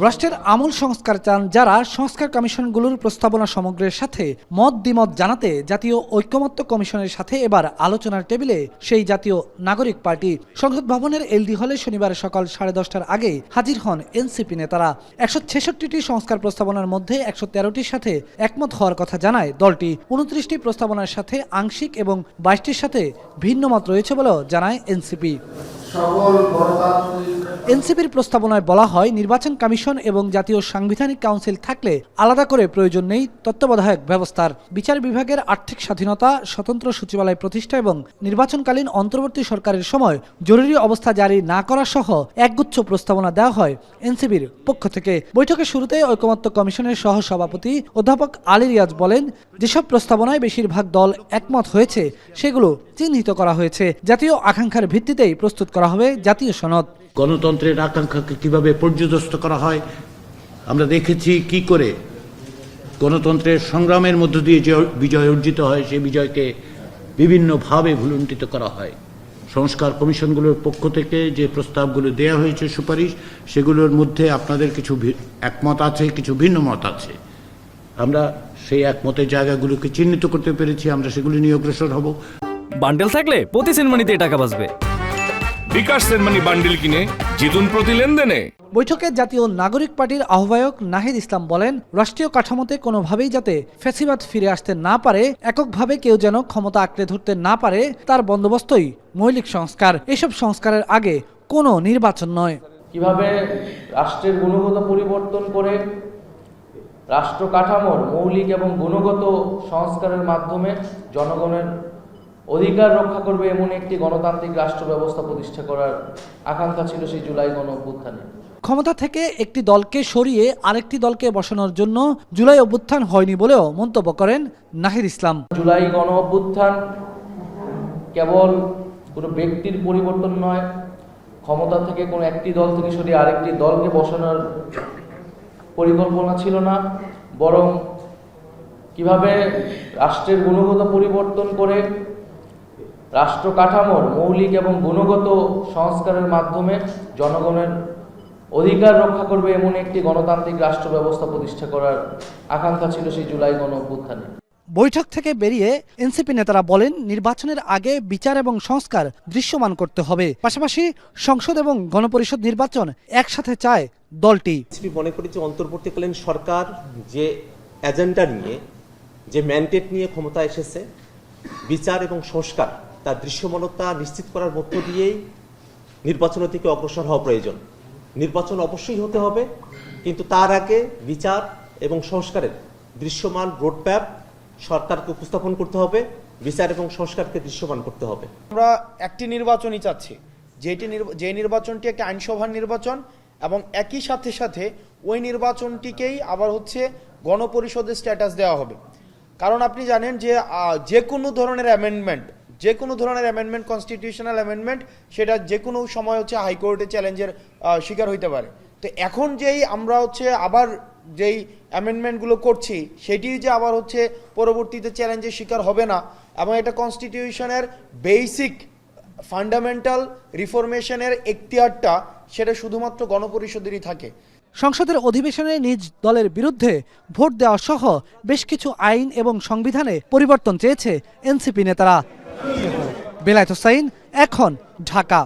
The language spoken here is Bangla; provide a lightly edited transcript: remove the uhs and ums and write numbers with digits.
রাষ্ট্রের আমূল সংস্কার চান যারা সংস্কার কমিশনগুলোর প্রস্তাবনা সমগ্রের সাথে মত দ্বিমত জানাতে জাতীয় ঐকমত্য কমিশনের সাথে এবার আলোচনার টেবিলে সেই জাতীয় নাগরিক পার্টি। সংসদ ভবনের এলডি হলে শনিবার সকাল 10:30টার আগে হাজির হন এনসিপি নেতারা। 166টি সংস্কার প্রস্তাবনার মধ্যে 113টির সাথে একমত হওয়ার কথা জানায় দলটি। 29টি প্রস্তাবনার সাথে আংশিক এবং 22টির সাথে ভিন্ন মত রয়েছে বলেও জানায় এনসিপি। এনসিপির প্রস্তাবনায় বলা হয়, নির্বাচন কমিশন এবং জাতীয় সাংবিধানিক কাউন্সিল থাকলে আলাদা করে প্রয়োজন নেই তত্ত্বাবধায়ক ব্যবস্থার। বিচার বিভাগের আর্থিক স্বাধীনতা, স্বতন্ত্র সচিবালয় প্রতিষ্ঠা এবং নির্বাচনকালীন অন্তর্বর্তী সরকারের সময় জরুরি অবস্থা জারি না করা সহ একগুচ্ছ প্রস্তাবনা দেওয়া হয় এনসিপির পক্ষ থেকে। বৈঠকের শুরুতে ঐকমত্য কমিশনের সহ সভাপতি অধ্যাপক আলী রিয়াজ বলেন, যেসব প্রস্তাবনায় বেশিরভাগ দল একমত হয়েছে সেগুলো চিহ্নিত করা হয়েছে। জাতীয় আকাঙ্ক্ষার ভিত্তিতেই প্রস্তুত করা হবে জাতীয় সনদ। গণতন্ত্রের আকাঙ্ক্ষাকে কিভাবে পর্যদস্ত করা হয় আমরা দেখেছি, কি করে গণতন্ত্রের সংগ্রামের মধ্য দিয়ে যে বিজয় অর্জিত হয় সেই বিজয়কে বিভিন্নভাবে ভুলুণ্ঠিত করা হয়। সংস্কার কমিশনগুলোর পক্ষ থেকে যে প্রস্তাবগুলো দেওয়া হয়েছে, সুপারিশ, সেগুলোর মধ্যে আপনাদের কিছু একমত আছে, কিছু ভিন্ন মত আছে। আমরা সেই একমতের জায়গাগুলোকে চিহ্নিত করতে পেরেছি, আমরা সেগুলি নিয়ে অগ্রসর হব। বান্ডেল থাকলে প্রতি সেনমানিতে টাকা বাঁচবে। বিকাশ সেনমানি বান্ডিল কিনে জিতুন প্রতি লেনদেনে। বৈঠকে জাতীয় নাগরিক পার্টির আহ্বায়ক নাহিদ ইসলাম বলেন, রাষ্ট্রীয় কাঠামোতে কোনোভাবেই যাতে ফ্যাসিবাদ ফিরে আসতে না পারে, এককভাবে কেউ যেন ক্ষমতা আঁকড়ে ধরতে না পারে, তার বন্দোবস্তই মৌলিক সংস্কার। এসব সংস্কারের আগে কোনো নির্বাচন নয়। কিভাবে রাষ্ট্রের গুণগত পরিবর্তন করে রাষ্ট্র কাঠামোর মৌলিক এবং গুণগত সংস্কারের মাধ্যমে জনগণের অধিকার রক্ষা করবে এমন একটি গণতান্ত্রিক রাষ্ট্র ব্যবস্থা প্রতিষ্ঠা করার আকাঙ্ক্ষা ছিল সেই জুলাই গণঅভ্যুত্থানে। ক্ষমতা থেকে একটি দলকে সরিয়ে আরেকটি দলকে বসানোর জন্য জুলাই অভ্যুত্থান হয়নি বলেও মন্তব্য করেন নাহিদ ইসলাম। জুলাই গণঅভ্যুত্থান কেবল কোনো ব্যক্তির পরিবর্তন নয়, ক্ষমতা থেকে কোনো একটি দল থেকে সরিয়ে আরেকটি দলকে বসানোর পরিকল্পনা ছিল না, বরং কিভাবে রাষ্ট্রের গুণগত পরিবর্তন করে রাষ্ট্র কাঠামোর মৌলিক এবং গুণগত সংস্কারের মাধ্যমে জনগণের অধিকার রক্ষা করবে এমন একটি গণতান্ত্রিক রাষ্ট্র ব্যবস্থা প্রতিষ্ঠা করার আকাঙ্ক্ষা ছিল সেই জুলাই গণঅভ্যুত্থানে। বৈঠক থেকে বেরিয়ে এনসিপি নেতারা বলেন, নির্বাচনের আগে বিচার এবং সংস্কার দৃশ্যমান করতে হবে। পাশাপাশি সংসদ এবং গণপরিষদ নির্বাচন একসাথে চায় দলটি। মনে করি যে অন্তর্বর্তীকালীন সরকার যে এজেন্ডা নিয়ে, যে ম্যান্ডেট নিয়ে ক্ষমতা এসেছে, বিচার এবং সংস্কার তার দৃশ্যমানতা নিশ্চিত করার মধ্য দিয়েই নির্বাচনের দিকে অগ্রসর হওয়া প্রয়োজন। নির্বাচন অবশ্যই হতে হবে, কিন্তু তার আগে বিচার এবং সংস্কারের দৃশ্যমান রোডম্যাপ সরকারকে উপস্থাপন করতে হবে, বিচার এবং সংস্কারকে দৃশ্যমান করতে হবে। আমরা একটি নির্বাচনই চাচ্ছি, যে নির্বাচনটি একটি আইনসভার নির্বাচন, এবং একই সাথে ওই নির্বাচনটিকেই আবার গণপরিষদের স্ট্যাটাস দেওয়া হবে। কারণ আপনি জানেন যে কোনো ধরনের অ্যামেন্ডমেন্ট, কনস্টিটিউশনাল অ্যামেন্ডমেন্ট, সেটা যে কোনো সময় হাইকোর্টে চ্যালেঞ্জের শিকার হইতে পারে। তো এখন আমরা আবার যেই অ্যামেন্ডমেন্টগুলো করছি, সেটি যে আবার পরবর্তীতে চ্যালেঞ্জের শিকার হবে না, এবং এটা কনস্টিটিউশনের বেসিক ফান্ডামেন্টাল রিফরমেশনের এখতিয়ারটা সেটা শুধুমাত্র গণপরিষদেরই থাকে। সংসদের অধিবেশনে নিজ দলের বিরুদ্ধে ভোট দেওয়া সহ বেশ কিছু আইন এবং সংবিধানে পরিবর্তন চেয়েছে এনসিপি নেতারা। বেলায়েত হোসাইন, এখন, ঢাকা।